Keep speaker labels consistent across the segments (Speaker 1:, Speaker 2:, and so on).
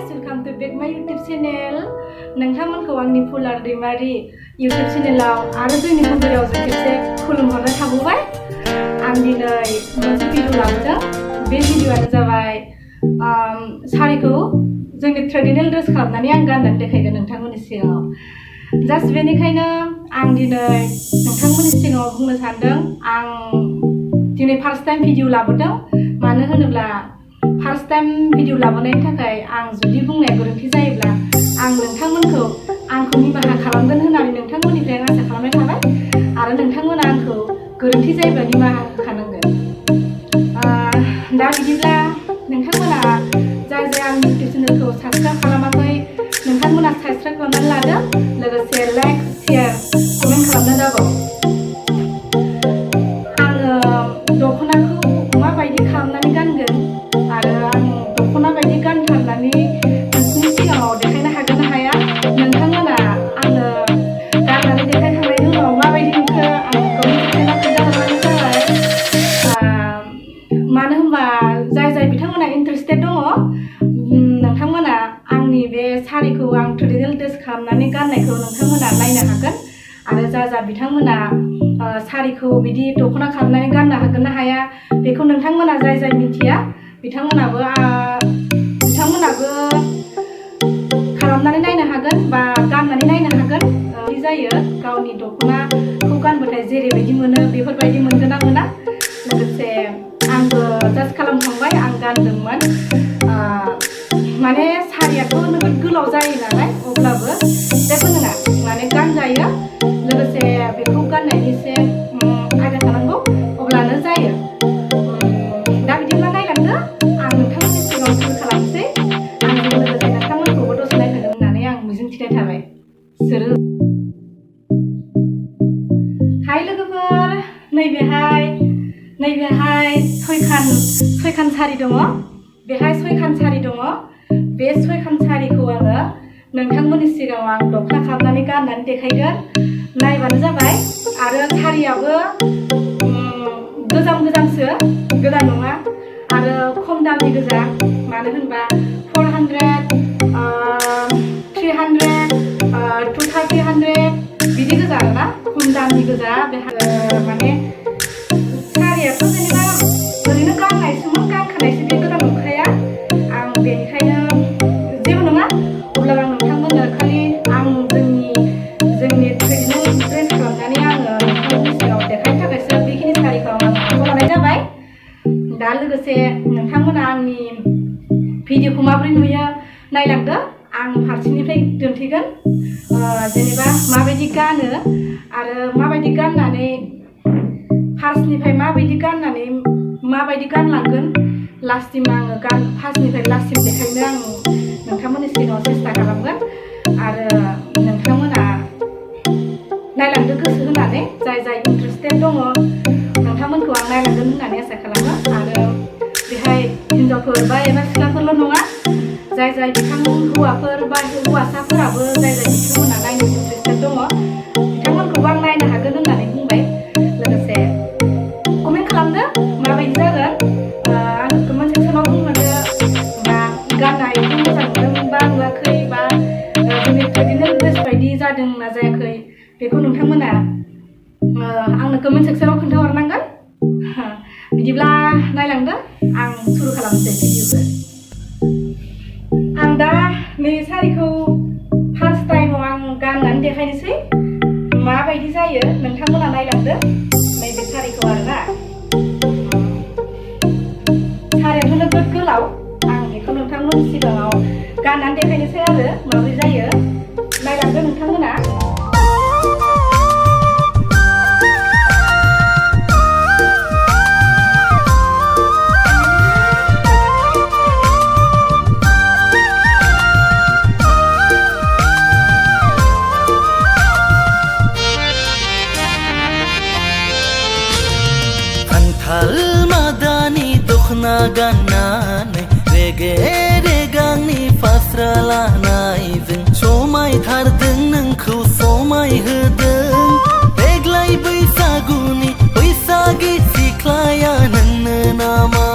Speaker 1: guys, welcome to back my YouTube channel. नोंथांमोनखौ आंनि फुलार दैमारि YouTube चेनेलाव आरो जोंनि मन्दिराव जों खेबसे खुलुमहरनाय थाबावबाय। आं दिनै मोनसे भिडिअ लाबोदों। बे भिडिअआनो जाबाय सारिखौ जोंनि ट्रेडिशनेल ड्रेस खालामनानै आं गाननानै देखायगोन नोंथांमोननि सिगाङाव। जास्ट बेनिखायनो आं दिनै नोंथांमोननि सिगाङाव बुंनो सानदों आं दिनै फार्स्ट टाइम भिडिअ लाबोदों। मानो होनोब्ला फार्स्ट टाइम भिडिअ लाबोनायनि थाखाय आं जुदि बुंनाय गोरोन्थि जायोब्ला आं नोंथांमोनखौ आंखौ निमाहा खालामगोन होननानै नोंथांमोननिफ्राय आं आसा खालामनाय थाबाय आरो नोंथांमोना आंखौ गोरोन्थि जायोब्ला निमाहा होखानांगोन। दा बिदिब्ला नोंथांमोना जाय आंनि इउटिउब चेनेलखौ साबस्क्राइब खालामाखै नोंथांमोना साबस्क्राइब खालामनानै लादो, लोगोसे लाइक शेयार कमेन्ट खालामना दाबाव। आङो दख'नाखौ माबायदि खालामनानै गानगोन आरो आं दख'ना बायदि गानथारनानै नोंसोरनि सिगाङाव देखायनो हागोन ना हाया, नोंथांमोना आंनो गाननानै देखायखांनायनि उनाव माबायदि नुखो आंखौ खोन्थाहरबानो जाबाय। मानो होनबा जाय बिथांमोना इन्टारेस्टेड दङ नोंथांमोना आंनि बे सारिखौ आं ट्रेडिशनेल ड्रेस खालामनानै गाननायखौ नोंथांमोना नायनो हागोन आरो जा बिथांमोना सारिखौ बिदि दख'ना खालामनानै गाननो हागोन ना हाया बेखौ नोंथांमोना जाय मिथिया बिथांमोनाबो खालामनानै नायनो हागोन बा गाननानै नायनो हागोन। बिदि जायो गावनि दख'नाखौ गानबाथाय जेरैबायदि मोनो बेफोरबायदि मोनगोन ना मोना। लोगोसे आंबो जास्ट खालामखांबाय, आं गानदोंमोन। माने सारियाथ' नोगोद गोलाव जायो नालाय, अब्लाबो जेबो नङा, माने गानजायो। लोगोसे बेखौ गाननायनि एसे आयदा थानांगौ, अब्लानो जायो। दा बिदिब्ला नायलांदो, आं नोंथांमोननि सिगाङाव शुट खालामसै। आंजों लोगोसे नोंथांमोनखौबो दसे नायहोगोन होननानै आं मिजिंथिनाय थाबाय। हाय लोगोफोर, नैबेहाय सयखान सारि दङ। बेहाय सयखान सारि दङ। बे सयखान सारिखौ आङो नोंथांमोननि सिगाङाव आं दख'ना खालामनानै गाननानै देखायगोन, नायबानो जाबाय। आरो सारियाबो गोजामसो, गोदान नङा आरो खम दामनि गोजा। मानो होनबा 400, 300, 230 बिदि गोजा आरोना, खम दामनि गोजा। माने सारियाथ' जेनेबा ओरैनो गाननायसोमोन, गानखानायसो, बे गोदान नंखाया। आं बेनिखायनो जेबो नङा। अब्लाबो आं नोंथांमोननो खालि आं जोंनि ट्रेडिशनेल ड्रेस खालामनानै आङो नोंथांमोननि सिगाङाव देखायनो थाखायसो बेखिनि सारिखौ आं आखायाव लानाय जाबाय। दा लोगोसे नोंथांमोना आंनि भिडिअखौ माबोरै नुयो नायलांदो। आं फारसेनिफ्राय दिन्थिगोन जेनेबा माबायदि गानो आरो माबायदि गाननानै फार्स्टनिफ्राय माबायदि गाननानै माबायदि गानलांगोन लास्टसिम आङो फार्स्टनिफ्राय लास्टसिम देखायनो आं नोंथांमोननि सिगाङाव सेस्था खालामगोन। आरो नोंथांमोना नायलांदो गोसो होनानै, जाय इन्टारेस्टेड दङ नोंथांमोनखौ आं नायलांगोन होननानै आसा खालामो। आरो बेहाय हिन्जावफोर बा एबा सिख्लाफोरल' नङा, जाय हौवाफोर बा हौवासाफोराबो जाय बिथांमोना नायनो इन्टारेस्टेड दङ बिथांमोनखौबो आं नायनो हागोन होननानै बुंबाय। लोगोसे कमेन्ट खालामदो माबायदि जागोन, आंखौ कमेन्ट सेक्सनाव बुंहरदो बा गाननायखौ मोजां मोनदों बा नुवाखै, बा जोंनि ट्रेडिशनेल ड्रेस बायदि जादों ना जायाखै बेखौ नोंथांमोना आंनो कमेन्ट सेक्सनाव खोन्थाहरनांगोन। बिदिब्ला नायलांदो, आं सुरु खालामसै भिडिअखौ। आं दा नैबे सारिखौ फार्स्ट टाइमाव आं गाननानै देखायनोसै माबायदि जायो। नोंथांमोना नायलांदो नैबे सारिखौ आरोना। सारियाथ' नोगोद गोलाव, आं बेखौ नोंथांमोननि सिगाङाव गाननानै देखायनोसै आरो माबोरै जायो। नायलांदो नोंथांमोना।
Speaker 2: मादानि दख'ना गाननानै रेगे रेगांनि फास्रा लानायजों समायथारदों, नोंखौ समायहोदों। देग्लाय बैसागुनि बैसागि सिख्लाया नोंनो नामा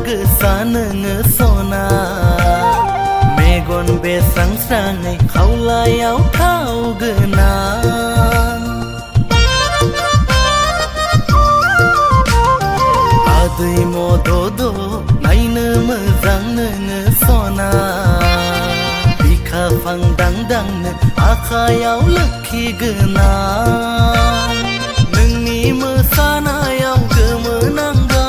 Speaker 2: गोसा नोङो सना मेगन बेस्रां स्राङै खावलायाव थाव गोनां आदै मदद' नायनो मोजां नोङो सना बिखा फांदांदांनो आखायाव लोखि गोनां नोंनि मोसानायाव गोमोनांबाय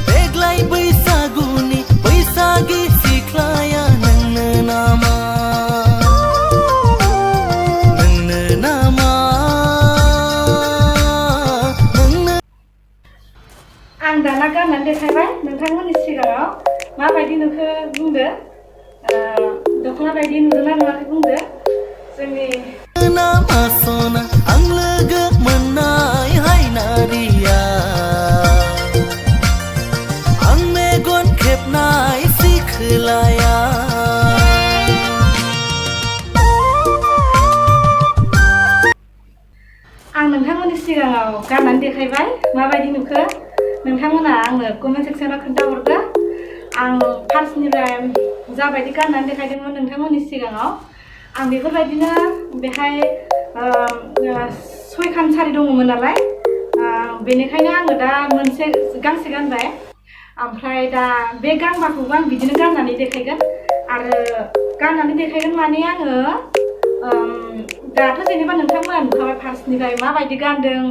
Speaker 2: देग्लाय बैसागुनि बैसागि सिख्लाया नोंनो नामा
Speaker 1: आं दाना गाननानै देखायबाय नोंथांमोननि सिगाङाव माबायदि नुखो बुंदो दख'ना बायदि नुदोंना नुवाखै बुंदो जोंनि
Speaker 2: नामा सना आं लोगो मोननाय हायनारिया आं मेगन खेबनाय सिखोलाया
Speaker 1: आं नोंथांमोननि सिगाङाव गाननानै देखायबाय माबायदि नुखो नोंथांमोना आंनो कमेन्ट सेक्सनाव खोन्थाहरदो आं फार्स्टनिफ्राय जाबायदि गाननानै देखायदोंमोन नोंथांमोननि सिगाङाव आं बेफोरबायदिनो बेहाय 6खान सारि दङमोन नालाय बेनिखायनो आङो दा गांसे गानबाय ओमफ्राय दा बे गांबाखौबो आं बिदिनो गाननानै देखायगोन आरो गाननानै देखायगोन माने आङो दाथ' जेनेबा नोंथांमोना नुखाबाय फार्स्टनिफ्राय माबायदि गानदों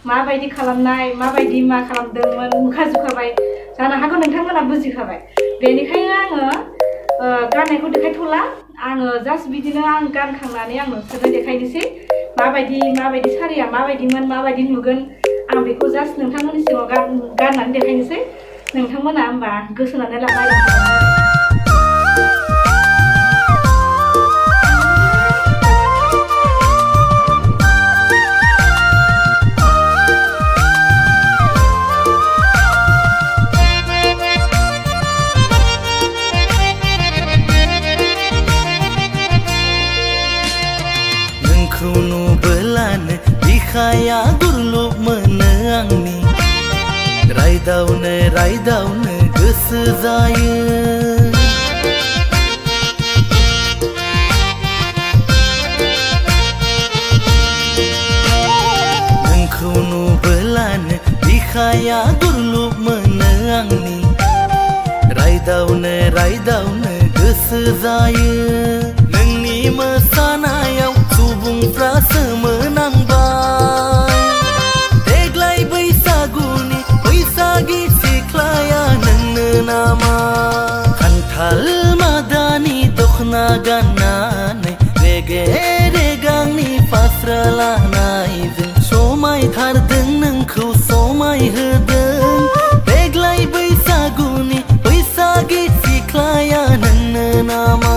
Speaker 1: माबायदि खालामनाय माबायदि मा खालामदोंमोन नुखाजोबखाबाय जानो हागौ नोंथांमोना बुजिखाबाय बेनिखायनो आङो गाननायखौ देखायथ'ला आङो जास्ट बिदिनो आं गानखांनानै आं नोंसोरनो देखायनोसै माबायदि सारिया माबायदिमोन माबायदि नुगोन आं बेखौ जास्ट नोंथांमोननि सिगाङाव गाननानै देखायनोसै नोंथांमोना होमबा गोसोनानै लाबाय
Speaker 2: नोंखौ नुबोलानो बिखाया गुरलुब मोनो आंनि रायदावनो गोसो जायो नोंखौ नुबोलानो बिखाया गुरलुब मोनो आंनि रायदावनो गोसो जायो नोंनि मोसानायाव सुबुंफ्रा सोमोनांबाय देग्लाय बैसागुनि बैसागि सिख्लाया नोंनो नामा खान्थाल मादानि दख'ना गाननानै रेगे रेगांनि फास्रा लानायजों समायथारदों नोंखौ समायहोदों देग्लाय बैसागुनि बैसागि सिख्लाया नोंनो नामा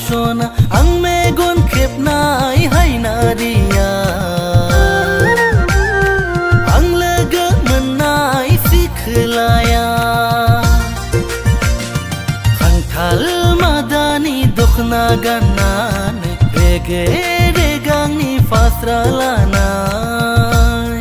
Speaker 2: सना आं मेगन खेबनाय हायनारिया आं लोगो मोननाय सिखोलाया खान्थाल मादानि दख'ना गाननानै रेगे रेगांनि फास्रा लानाय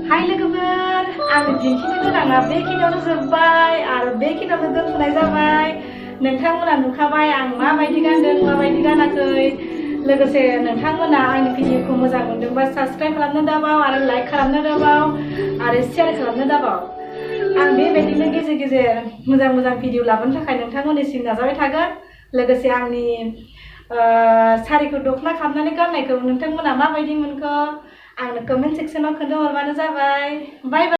Speaker 1: हाय लोगोफोर आं दिन्थिनो गोनाङा बेखिनियावनो जोब्बाय आरो बेखिनियावनो दोनथ'नाय जाबाय नोंथांमोना नुखाबाय आं माबायदि गानदों माबायदि गानाखै लोगोसे नोंथांमोना आंनि भिडिअखौ मोजां मोनदोंबा साबस्क्राइब खालामनो दाबाव आरो लाइक खालामनो दाबाव आरो शेयार खालामनो दाबाव आं बेबायदिनो गेजेर गेजेर मोजां भिडिअ लाबोनो थाखाय नोंथांमोननिसिम नाजाबाय थागोन लोगोसे आंनि सारिखौ दख'ना खालामनानै गाननायखौ नोंथांमोना माबायदि मोनखो आंनो कमेन्ट सेक्सनाव खोन्थाहरबानो जाबाय बाय बाय